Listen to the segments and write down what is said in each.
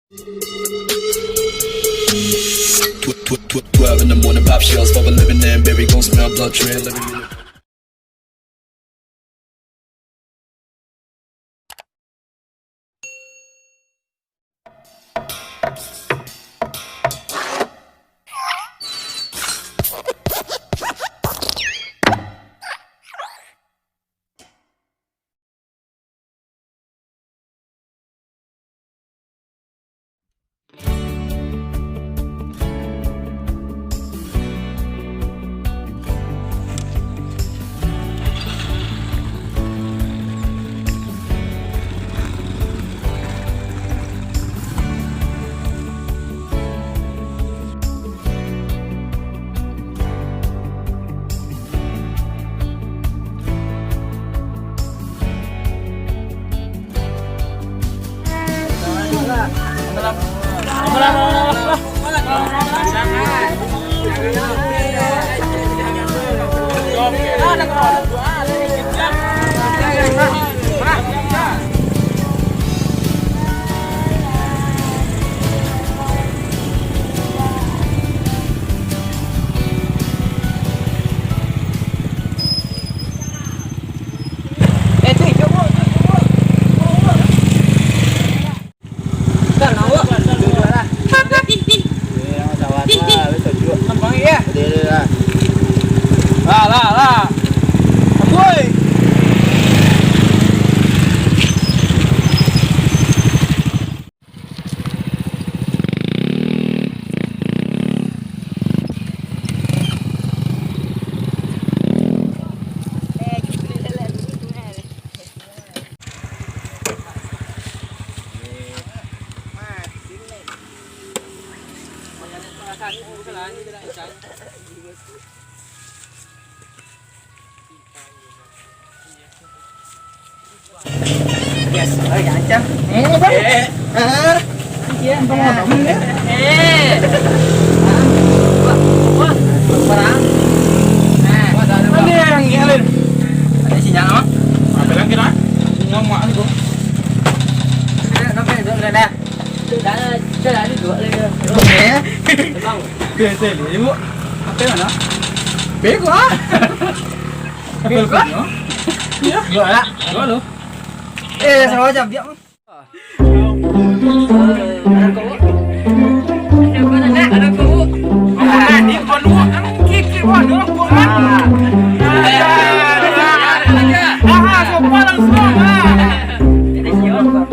12 in the morning, pop shells, for a living in, baby, gon' smell blood trail. Yes, jangan cam. Iya, barang. Ada yang ngelin. Ada sinyal apa? Apa lagi nak? Sinyal mak tu. Nampak tu dah. Dah ni dua lagi. Bang. Betul ni ibu. Apa mana? Bego ah. Bego. Ya, dua lah. Dua lu. Sama jam dia. Ada kau. Ni kau lu kan kiki kau lu kau kan. Sopan langsung. Ini siapa kau?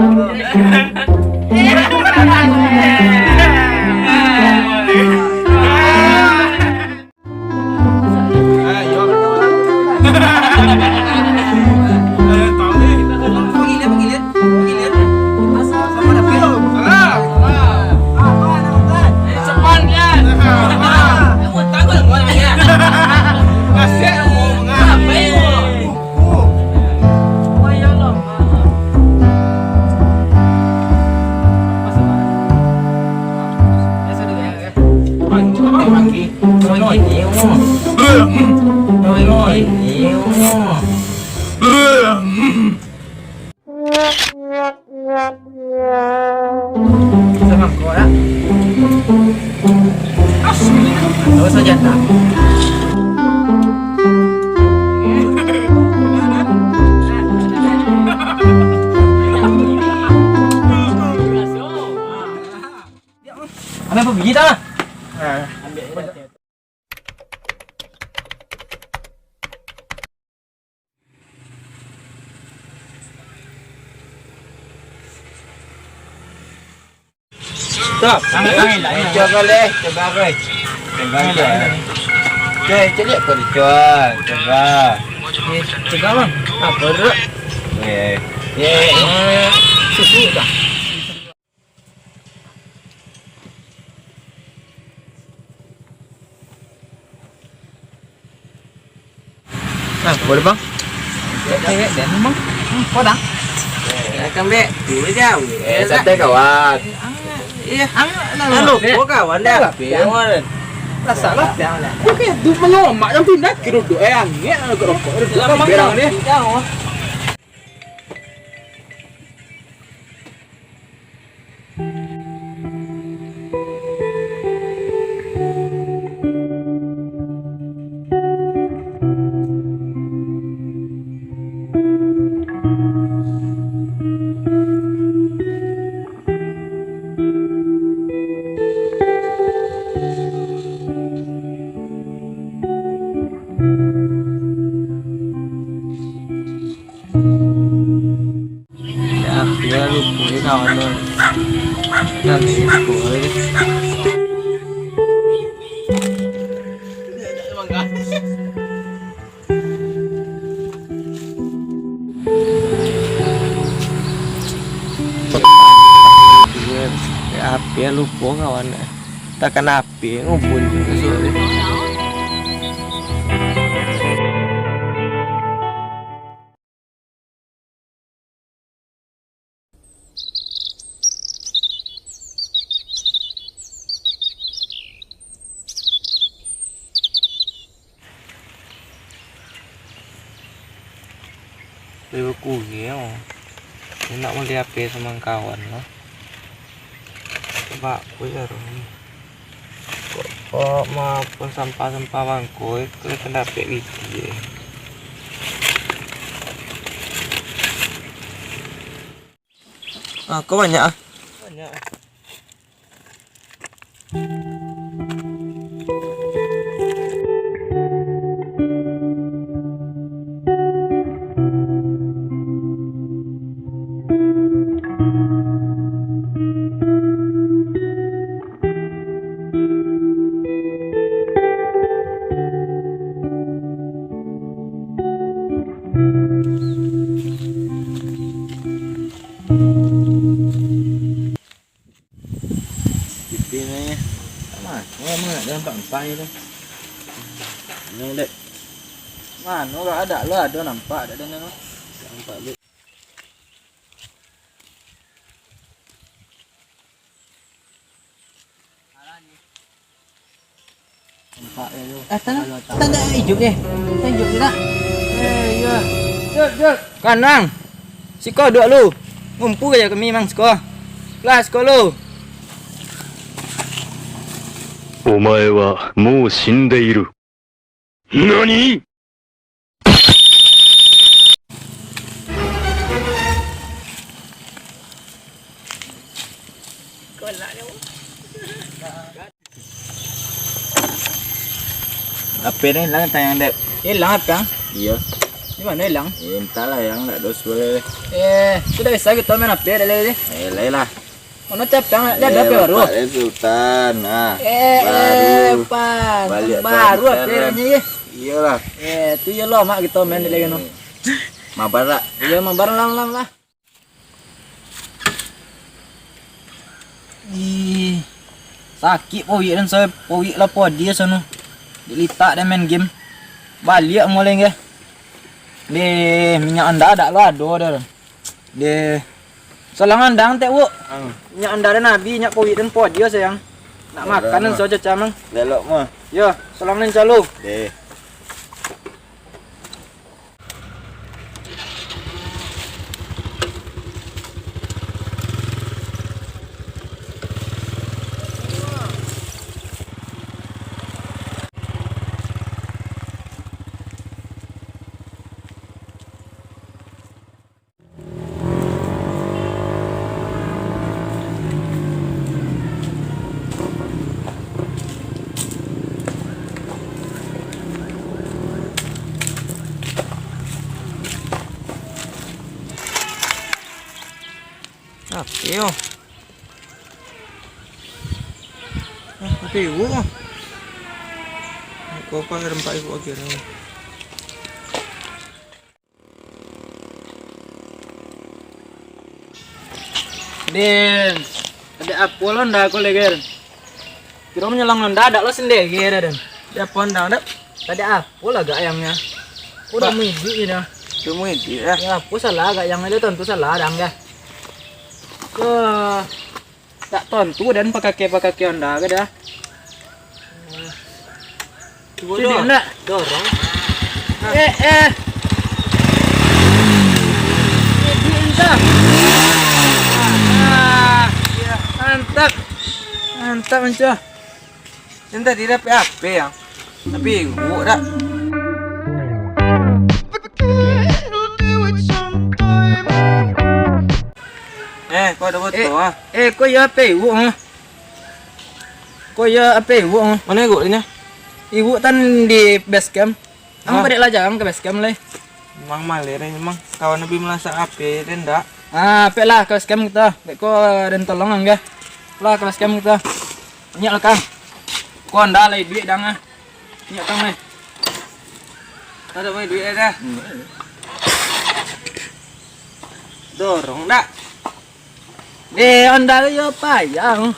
Sama kau lah. Tahu saja tak? Ambil apa biji tak? Ambil. Stop. Coba leh, coba oi. Coba leh. Celik kau dijual. Coba. Coba bang. Apa tu? Susu dah. Boleh bang? Dan bang. Kau dah? Akan bek. Dulu jam. Santai kawan. Iya, anu, kau kawan dah. Rasa lah. Okey, tu mengomak yang pindah ke duduk angin ke rokok. Kau berang ni. Nanti boleh. Api ya lupa kawan ya. Takkan api ngumpul juga soalnya. Lepas kuih ya, nak mau lihat api sama kawan lah. Coba aku ya Rom. Kok mau sampah-sampah bangku itu kena dapet gitu ya. Kok banyak ah? Banyak. Pinanya mana? Mana ada nampak itu? Ini dek. Mana? Gak ada lo, ada nampak ada dengan lo. Nampak dek. Nampak ya lo. Tanda hijau ke? Hijau tidak? Iya. Jod. Kanang. Siko dua lu. Ngumpul aja kami mang siko. Kelas siko lu. お前はもう死んでいる。何？ Apa ni hilang tayang dek? Hilang apa? Iya. Di mana hilang? Entahlah yang tak dos boleh. Sudah bisa kita main apa dah lagi? Lah. Ono capang ada apa baru? Ada Sultan. Baru. Baru apa ni? Iyalah. Tu ya lo mak kita main lagi no. Mabar lah. Iya mabar lang lah. Sakit powi dan saya powi lah dia sana. Dilitak dan main game. Balik mulai ke. Di minyak anda ada lo ado dah. Di Salang andang teh, Bu. Minyak anda dan nabi, minyak powi dan dia sayang. Nak makan dan so caca mang. Lelok mah. Yo, salang nen calu. Yo. Apa ibu? Kau apa rempah ibu akhirnya? Den, ada apa lo ndak aku leger? Kira menyelang ndak ada lo sendiri ada den. Dia pon dah, tadi apa lah gak ayamnya? Udah midi dah. Cuma midi ya. Ya, apa salah gak yang itu tentu salah dang ya. Tak tentu dan pakai anda ke dah. Sudah enggak? Dorong. Pintar. Mantap mencah. Cinta tidak PAP ya. Tapi gua dah. Kau ada foto ah? Kau ya apa ibu ah? Kau ya apa ibu ah? Mana ibu ini? Ibu tan di base camp. Ang balik lah jangan ke base camp leh. Memang malir memang kawan lebih merasa apa dan dak. Pek lah kelas scam kita. Pek ko dan tolong enggak. Lah kelas scam kita. Banyak lah Kang. Ko anda lagi duit dang ah. Banyak Kang nih. Ada mai duit dah. Dorong dak. Anda yo payang.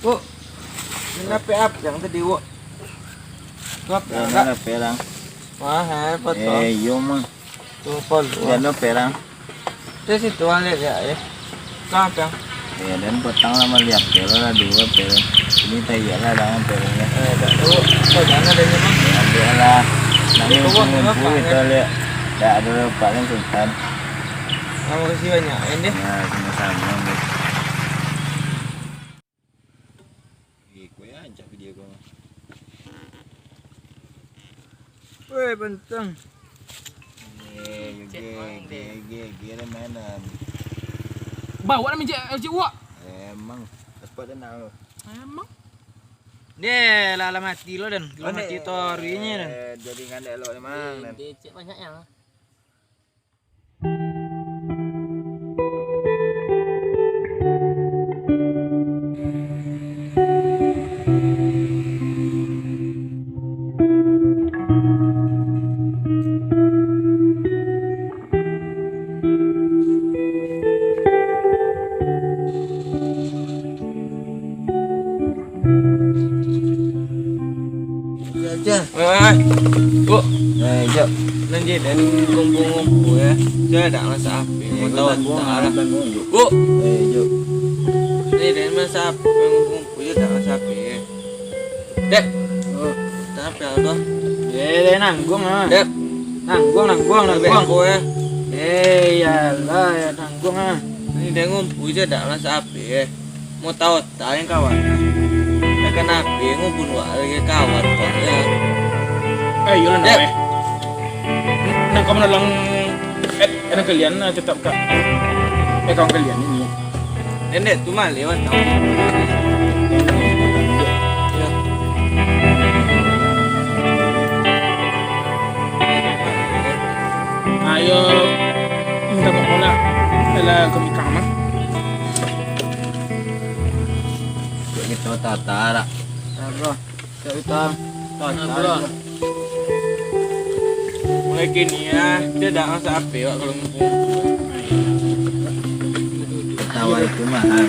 Bu, ini PAP yang tadi, Bu. Gap, Ano perang? mahal pa to. Yung Tupol. ano perang? Terus itu lihat ya. Gap yang. Dan petang naman lihat pero na dua pero ini tayo lah lang pero na. Tak tahu. Oh, jangan ada memang. Ada lah. Namin Ito, wag, kung wag, po wag. ito lihat. Da ada pa rin sultan. Terima kasih banyak. Ini. Na sinasama mo. Kuya, anjak video ko. Weh, benteng. Gila mana? Bawa nak mijak wak. Emang cepat dah nak. Emang. Dia lala mati lo dan. Lala mati torinya dan. Jadi ngandek lo emang. Cek banyak yang. Weh, Bu. Jom. Nanti dan kumpul-kumpul ya. Saya tak masa api. Mau tahu tak lah. Bu. Jom. Ini dan masa api. Kumpul ya tak masa api. Dek. Tak apa tuh. Deh nanggung ah. Dek. Nanggung. Kumpul ya. Iyalah ya nanggung ah. Ini dia ngumpul aja tak masa api ya. Mau tahu tak yang kawan. Ya kenapa ngumpul lagi kawan kok ya. Yun Dek. na nang kamu lang enang kalian tetap ka kawan kalian ini. Dek tu mah lewat tahu. Ya. Ayo minta mo na ala kami kama. Ito tatara. Bro. Kita Bro. Mulai kini ya, dia tak masa api Wak, kalau ngumpul. Tawa itu mahal.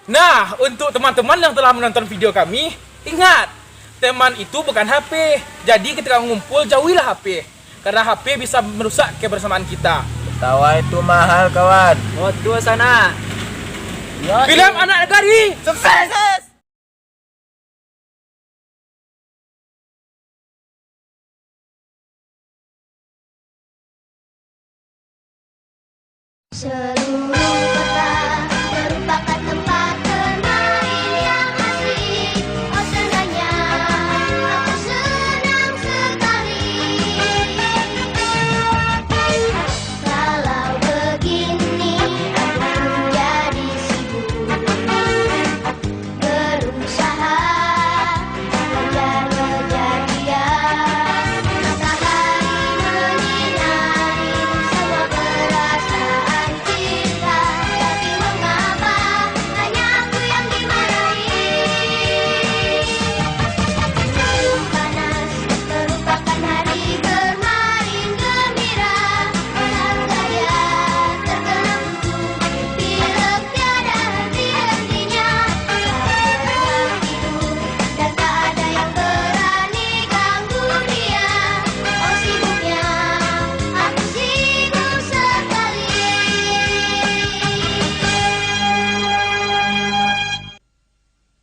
Nah, untuk teman-teman yang telah menonton video kami, ingat, teman itu bukan HP. Jadi ketika ngumpul, jauhilah HP. Karena HP bisa merusak kebersamaan kita. Tawa itu mahal kawan. Waduh sana. Film Anak Negari, sukses! Seluruh